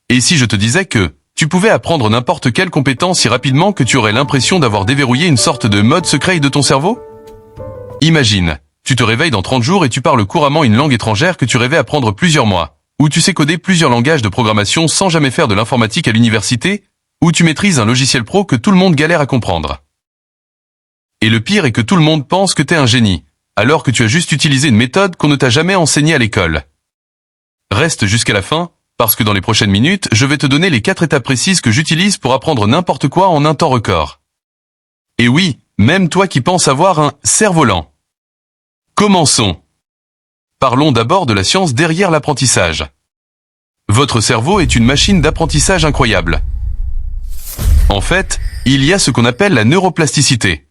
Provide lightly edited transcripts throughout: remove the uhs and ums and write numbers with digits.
Et si je te disais que tu pouvais apprendre n'importe quelle compétence si rapidement que tu aurais l'impression d'avoir déverrouillé une sorte de mode secret de ton cerveau? Imagine, tu te réveilles dans 30 jours et tu parles couramment une langue étrangère que tu rêvais apprendre plusieurs mois, ou tu sais coder plusieurs langages de programmation sans jamais faire de l'informatique à l'université, ou tu maîtrises un logiciel pro que tout le monde galère à comprendre. Et le pire est que tout le monde pense que t'es un génie, alors que tu as juste utilisé une méthode qu'on ne t'a jamais enseignée à l'école. Reste jusqu'à la fin, parce que dans les prochaines minutes, je vais te donner les 4 étapes précises que j'utilise pour apprendre n'importe quoi en un temps record. Et oui, même toi qui penses avoir un cerf-volant. Commençons. Parlons d'abord de la science derrière l'apprentissage. Votre cerveau est une machine d'apprentissage incroyable. En fait, il y a ce qu'on appelle la neuroplasticité.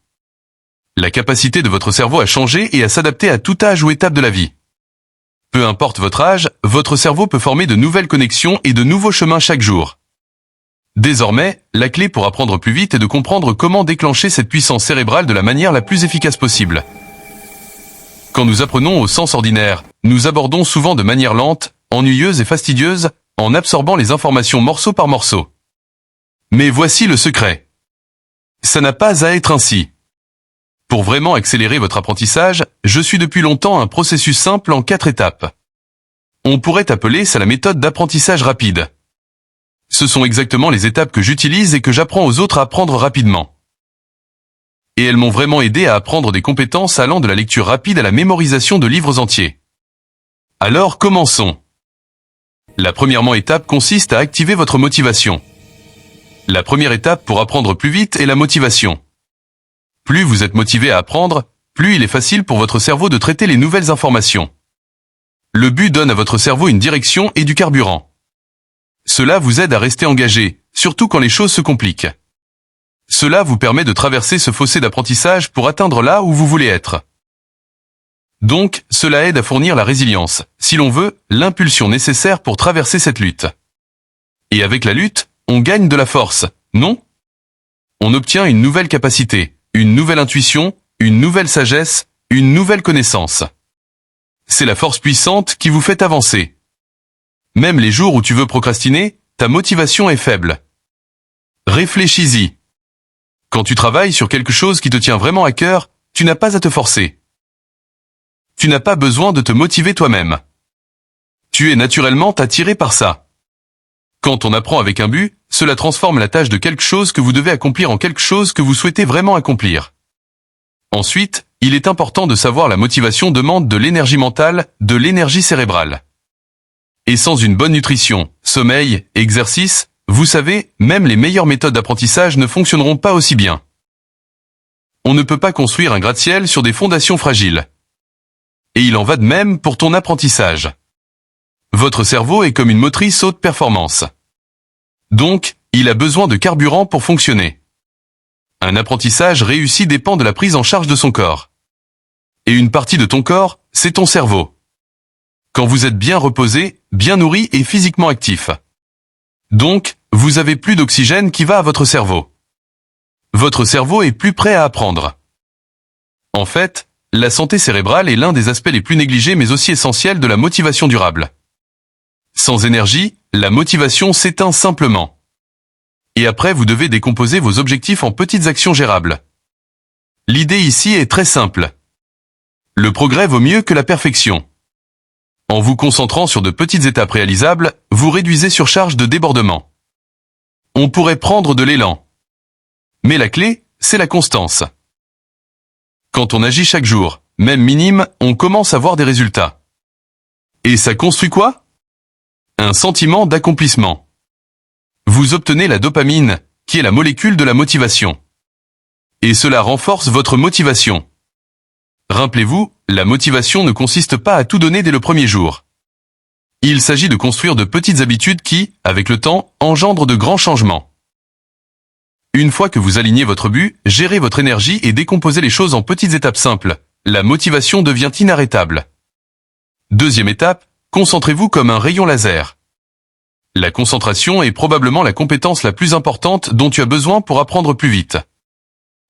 La capacité de votre cerveau à changer et à s'adapter à tout âge ou étape de la vie. Peu importe votre âge, votre cerveau peut former de nouvelles connexions et de nouveaux chemins chaque jour. Désormais, la clé pour apprendre plus vite est de comprendre comment déclencher cette puissance cérébrale de la manière la plus efficace possible. Quand nous apprenons au sens ordinaire, nous abordons souvent de manière lente, ennuyeuse et fastidieuse, en absorbant les informations morceau par morceau. Mais voici le secret. Ça n'a pas à être ainsi. Pour vraiment accélérer votre apprentissage, je suis depuis longtemps un processus simple en 4 étapes. On pourrait appeler ça la méthode d'apprentissage rapide. Ce sont exactement les étapes que j'utilise et que j'apprends aux autres à apprendre rapidement. Et elles m'ont vraiment aidé à apprendre des compétences allant de la lecture rapide à la mémorisation de livres entiers. Alors commençons. La première étape consiste à activer votre motivation. La première étape pour apprendre plus vite est la motivation. Plus vous êtes motivé à apprendre, plus il est facile pour votre cerveau de traiter les nouvelles informations. Le but donne à votre cerveau une direction et du carburant. Cela vous aide à rester engagé, surtout quand les choses se compliquent. Cela vous permet de traverser ce fossé d'apprentissage pour atteindre là où vous voulez être. Donc, cela aide à fournir la résilience, si l'on veut, l'impulsion nécessaire pour traverser cette lutte. Et avec la lutte, on gagne de la force, non? On obtient une nouvelle capacité, une nouvelle intuition, une nouvelle sagesse, une nouvelle connaissance. C'est la force puissante qui vous fait avancer. Même les jours où tu veux procrastiner, ta motivation est faible. Réfléchis-y. Quand tu travailles sur quelque chose qui te tient vraiment à cœur, tu n'as pas à te forcer. Tu n'as pas besoin de te motiver toi-même. Tu es naturellement attiré par ça. Quand on apprend avec un but, cela transforme la tâche de quelque chose que vous devez accomplir en quelque chose que vous souhaitez vraiment accomplir. Ensuite, il est important de savoir la motivation demande de l'énergie mentale, de l'énergie cérébrale. Et sans une bonne nutrition, sommeil, exercice, vous savez, même les meilleures méthodes d'apprentissage ne fonctionneront pas aussi bien. On ne peut pas construire un gratte-ciel sur des fondations fragiles. Et il en va de même pour ton apprentissage. Votre cerveau est comme une motrice haute performance. Donc, il a besoin de carburant pour fonctionner. Un apprentissage réussi dépend de la prise en charge de son corps. Et une partie de ton corps, c'est ton cerveau. Quand vous êtes bien reposé, bien nourri et physiquement actif. Donc, vous avez plus d'oxygène qui va à votre cerveau. Votre cerveau est plus prêt à apprendre. En fait, la santé cérébrale est l'un des aspects les plus négligés mais aussi essentiels de la motivation durable. Sans énergie, la motivation s'éteint simplement. Et après, vous devez décomposer vos objectifs en petites actions gérables. L'idée ici est très simple. Le progrès vaut mieux que la perfection. En vous concentrant sur de petites étapes réalisables, vous réduisez surcharge de débordement. On pourrait prendre de l'élan. Mais la clé, c'est la constance. Quand on agit chaque jour, même minime, on commence à voir des résultats. Et ça construit quoi? Un sentiment d'accomplissement. Vous obtenez la dopamine, qui est la molécule de la motivation. Et cela renforce votre motivation. Rappelez-vous, la motivation ne consiste pas à tout donner dès le premier jour. Il s'agit de construire de petites habitudes qui, avec le temps, engendrent de grands changements. Une fois que vous alignez votre but, gérez votre énergie et décomposez les choses en petites étapes simples. La motivation devient inarrêtable. Deuxième étape, concentrez-vous comme un rayon laser. La concentration est probablement la compétence la plus importante dont tu as besoin pour apprendre plus vite.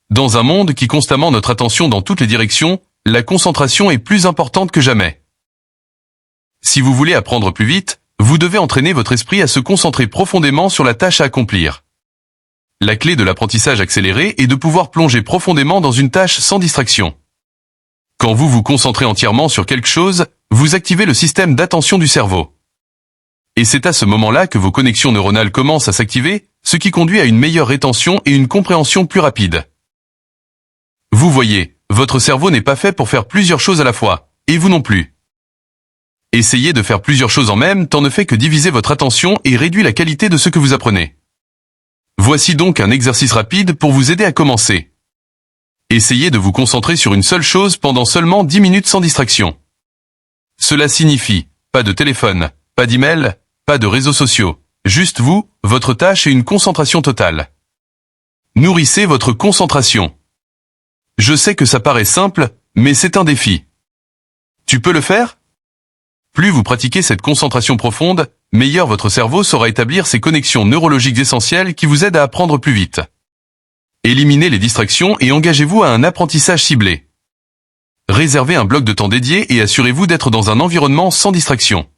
Dans un monde qui constamment notre attention dans toutes les directions, la concentration est plus importante que jamais. Si vous voulez apprendre plus vite, vous devez entraîner votre esprit à se concentrer profondément sur la tâche à accomplir. La clé de l'apprentissage accéléré est de pouvoir plonger profondément dans une tâche sans distraction. Quand vous vous concentrez entièrement sur quelque chose, vous activez le système d'attention du cerveau. Et c'est à ce moment-là que vos connexions neuronales commencent à s'activer, ce qui conduit à une meilleure rétention et une compréhension plus rapide. Vous voyez, votre cerveau n'est pas fait pour faire plusieurs choses à la fois, et vous non plus. Essayer de faire plusieurs choses en même temps ne fait que diviser votre attention et réduit la qualité de ce que vous apprenez. Voici donc un exercice rapide pour vous aider à commencer. Essayez de vous concentrer sur une seule chose pendant seulement 10 minutes sans distraction. Cela signifie, pas de téléphone, pas d'email, pas de réseaux sociaux, juste vous, votre tâche et une concentration totale. Nourrissez votre concentration. Je sais que ça paraît simple, mais c'est un défi. Tu peux le faire ? Plus vous pratiquez cette concentration profonde, meilleur votre cerveau saura établir ces connexions neurologiques essentielles qui vous aident à apprendre plus vite. Éliminez les distractions et engagez-vous à un apprentissage ciblé. Réservez un bloc de temps dédié et assurez-vous d'être dans un environnement sans distraction.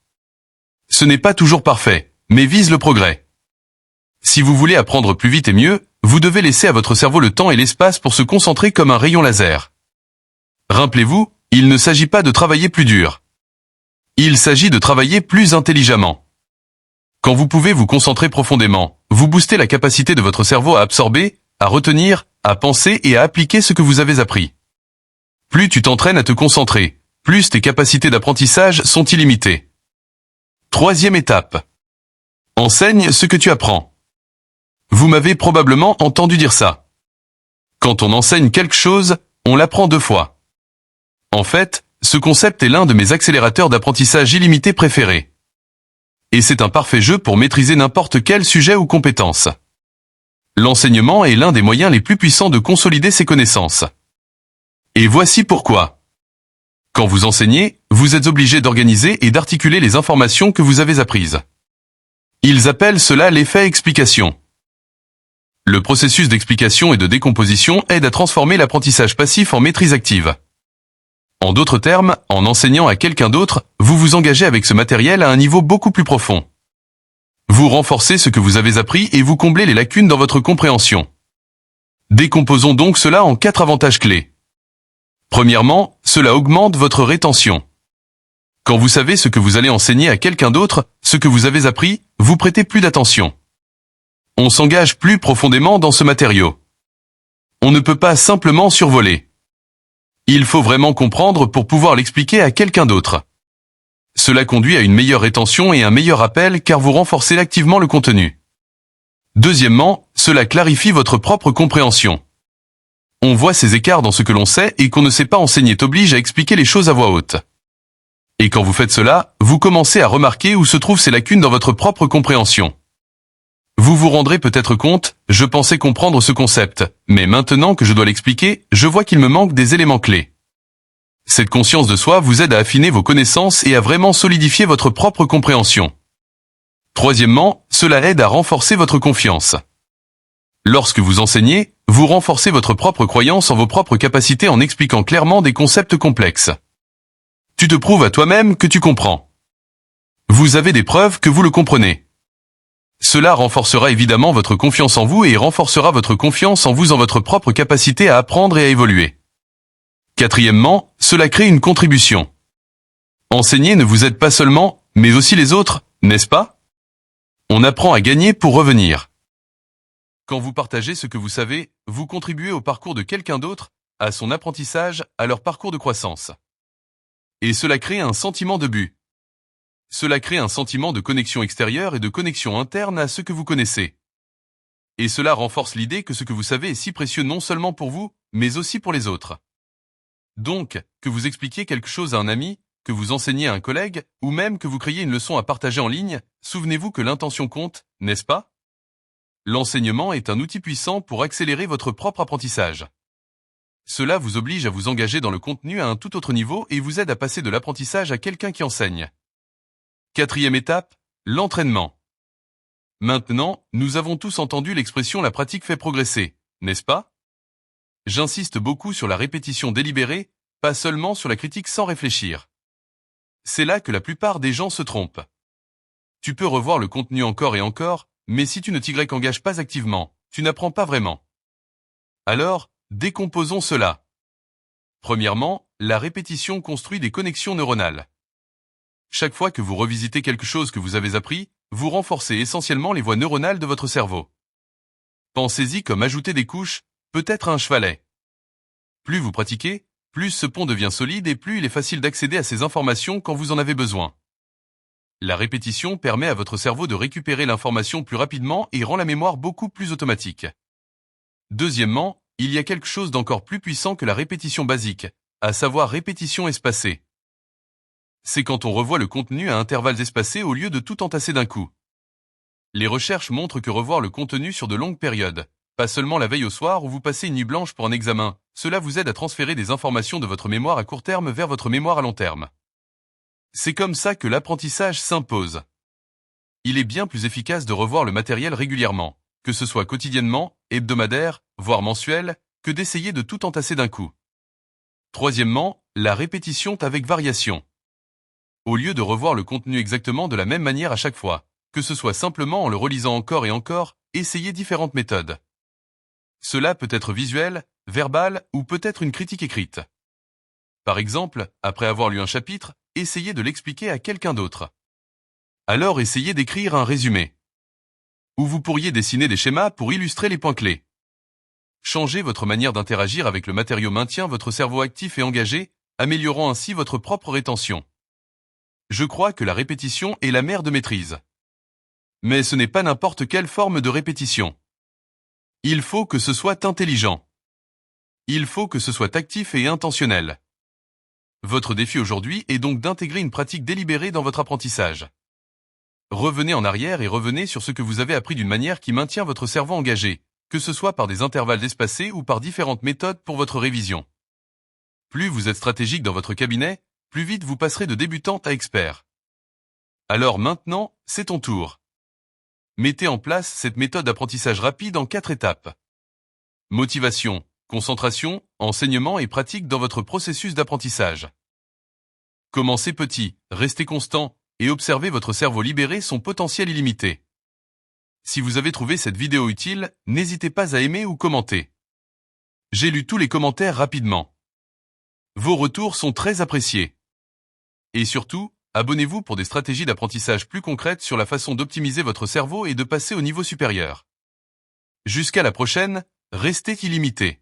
Ce n'est pas toujours parfait, mais vise le progrès. Si vous voulez apprendre plus vite et mieux, vous devez laisser à votre cerveau le temps et l'espace pour se concentrer comme un rayon laser. Rappelez-vous, il ne s'agit pas de travailler plus dur. Il s'agit de travailler plus intelligemment. Quand vous pouvez vous concentrer profondément, vous boostez la capacité de votre cerveau à absorber, à retenir, à penser et à appliquer ce que vous avez appris. Plus tu t'entraînes à te concentrer, plus tes capacités d'apprentissage sont illimitées. Troisième étape. Enseigne ce que tu apprends. Vous m'avez probablement entendu dire ça. Quand on enseigne quelque chose, on l'apprend 2 fois. En fait, ce concept est l'un de mes accélérateurs d'apprentissage illimité préférés. Et c'est un parfait jeu pour maîtriser n'importe quel sujet ou compétence. L'enseignement est l'un des moyens les plus puissants de consolider ses connaissances. Et voici pourquoi. Quand vous enseignez, vous êtes obligé d'organiser et d'articuler les informations que vous avez apprises. Ils appellent cela l'effet explication. Le processus d'explication et de décomposition aide à transformer l'apprentissage passif en maîtrise active. En d'autres termes, en enseignant à quelqu'un d'autre, vous vous engagez avec ce matériel à un niveau beaucoup plus profond. Vous renforcez ce que vous avez appris et vous comblez les lacunes dans votre compréhension. Décomposons donc cela en 4 avantages clés. Premièrement, cela augmente votre rétention. Quand vous savez ce que vous allez enseigner à quelqu'un d'autre, ce que vous avez appris, vous prêtez plus d'attention. On s'engage plus profondément dans ce matériau. On ne peut pas simplement survoler. Il faut vraiment comprendre pour pouvoir l'expliquer à quelqu'un d'autre. Cela conduit à une meilleure rétention et un meilleur rappel car vous renforcez activement le contenu. Deuxièmement, cela clarifie votre propre compréhension. On voit ces écarts dans ce que l'on sait et qu'on ne sait pas enseigner t'oblige à expliquer les choses à voix haute. Et quand vous faites cela, vous commencez à remarquer où se trouvent ces lacunes dans votre propre compréhension. Vous vous rendrez peut-être compte, je pensais comprendre ce concept, mais maintenant que je dois l'expliquer, je vois qu'il me manque des éléments clés. Cette conscience de soi vous aide à affiner vos connaissances et à vraiment solidifier votre propre compréhension. Troisièmement, cela aide à renforcer votre confiance. Lorsque vous enseignez, vous renforcez votre propre croyance en vos propres capacités en expliquant clairement des concepts complexes. Tu te prouves à toi-même que tu comprends. Vous avez des preuves que vous le comprenez. Cela renforcera évidemment votre confiance en vous et renforcera votre confiance en vous en votre propre capacité à apprendre et à évoluer. Quatrièmement, cela crée une contribution. Enseigner ne vous aide pas seulement, mais aussi les autres, n'est-ce pas ? On apprend à gagner pour revenir. Quand vous partagez ce que vous savez, vous contribuez au parcours de quelqu'un d'autre, à son apprentissage, à leur parcours de croissance. Et cela crée un sentiment de but. Cela crée un sentiment de connexion extérieure et de connexion interne à ce que vous connaissez. Et cela renforce l'idée que ce que vous savez est si précieux non seulement pour vous, mais aussi pour les autres. Donc, que vous expliquiez quelque chose à un ami, que vous enseigniez à un collègue, ou même que vous créiez une leçon à partager en ligne, souvenez-vous que l'intention compte, n'est-ce pas ? L'enseignement est un outil puissant pour accélérer votre propre apprentissage. Cela vous oblige à vous engager dans le contenu à un tout autre niveau et vous aide à passer de l'apprentissage à quelqu'un qui enseigne. Quatrième étape, l'entraînement. Maintenant, nous avons tous entendu l'expression « la pratique fait progresser », n'est-ce pas ? J'insiste beaucoup sur la répétition délibérée, pas seulement sur la critique sans réfléchir. C'est là que la plupart des gens se trompent. Tu peux revoir le contenu encore et encore, mais si tu ne t'y engages pas activement, tu n'apprends pas vraiment. Alors, décomposons cela. Premièrement, la répétition construit des connexions neuronales. Chaque fois que vous revisitez quelque chose que vous avez appris, vous renforcez essentiellement les voies neuronales de votre cerveau. Pensez-y comme ajouter des couches, peut-être un chevalet. Plus vous pratiquez, plus ce pont devient solide et plus il est facile d'accéder à ces informations quand vous en avez besoin. La répétition permet à votre cerveau de récupérer l'information plus rapidement et rend la mémoire beaucoup plus automatique. Deuxièmement, il y a quelque chose d'encore plus puissant que la répétition basique, à savoir répétition espacée. C'est quand on revoit le contenu à intervalles espacés au lieu de tout entasser d'un coup. Les recherches montrent que revoir le contenu sur de longues périodes, pas seulement la veille au soir où vous passez une nuit blanche pour un examen, cela vous aide à transférer des informations de votre mémoire à court terme vers votre mémoire à long terme. C'est comme ça que l'apprentissage s'impose. Il est bien plus efficace de revoir le matériel régulièrement, que ce soit quotidiennement, hebdomadaire, voire mensuel, que d'essayer de tout entasser d'un coup. Troisièmement, la répétition avec variation. Au lieu de revoir le contenu exactement de la même manière à chaque fois, que ce soit simplement en le relisant encore et encore, essayez différentes méthodes. Cela peut être visuel, verbal ou peut-être une critique écrite. Par exemple, après avoir lu un chapitre, essayez de l'expliquer à quelqu'un d'autre. Alors essayez d'écrire un résumé. Ou vous pourriez dessiner des schémas pour illustrer les points clés. Changer votre manière d'interagir avec le matériau maintient votre cerveau actif et engagé, améliorant ainsi votre propre rétention. Je crois que la répétition est la mère de maîtrise. Mais ce n'est pas n'importe quelle forme de répétition. Il faut que ce soit intelligent. Il faut que ce soit actif et intentionnel. Votre défi aujourd'hui est donc d'intégrer une pratique délibérée dans votre apprentissage. Revenez en arrière et revenez sur ce que vous avez appris d'une manière qui maintient votre cerveau engagé, que ce soit par des intervalles espacés ou par différentes méthodes pour votre révision. Plus vous êtes stratégique dans votre cabinet, plus vite vous passerez de débutante à expert. Alors maintenant, c'est ton tour. Mettez en place cette méthode d'apprentissage rapide en 4 étapes. Motivation, concentration, enseignement et pratique dans votre processus d'apprentissage. Commencez petit, restez constant, et observez votre cerveau libérer son potentiel illimité. Si vous avez trouvé cette vidéo utile, n'hésitez pas à aimer ou commenter. J'ai lu tous les commentaires rapidement. Vos retours sont très appréciés. Et surtout, abonnez-vous pour des stratégies d'apprentissage plus concrètes sur la façon d'optimiser votre cerveau et de passer au niveau supérieur. Jusqu'à la prochaine, restez illimité.